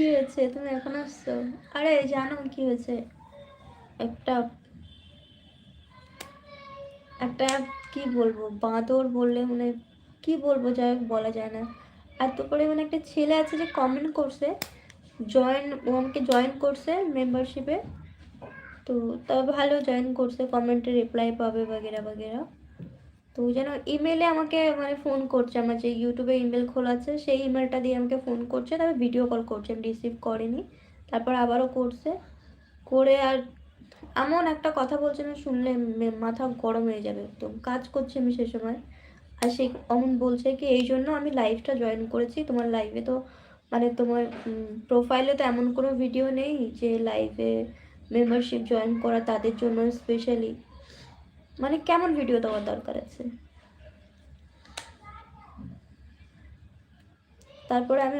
কি হয়েছে, তুমি এখন আসছো? আরে জানো কি হয়েছে, একটা একটা কি বলবো, বাঁদর বললে মানে কি বলবো, যাই হোক বলা যায় না। এত পরিমাণে একটা ছেলে আছে যে কমেন্ট করছে, ও আমাকে জয়েন করছে মেম্বারশিপে। তো তা ভালো জয়েন করছে, কমেন্টে রিপ্লাই পাবে বাগেরা বাগেরা। তো যেন ইমেলে আমাকে মানে ফোন করছে, আমার যে ইউটিউবে ইমেল খোলা আছে সেই ইমেলটা দিয়ে আমাকে ফোন করছে, তারপর ভিডিও কল করছে, আমি রিসিভ করিনি। তারপর আবারও করছে, করে আর এমন একটা কথা বলছে না, শুনলে মাথা গরম হয়ে যাবে একদম। কাজ করছি আমি সে সময়, আর সে অমন বলছে কি এই জন্য আমি লাইভটা জয়েন করেছি, তোমার লাইভে তো মানে তোমার প্রোফাইলে তো এমন কোনো ভিডিও নেই যে লাইভে মেম্বারশিপ জয়েন করা তাদের জন্য স্পেশালি। মানে কেমন ভিডিও দেওয়ার দরকার আছে? তারপরে আমি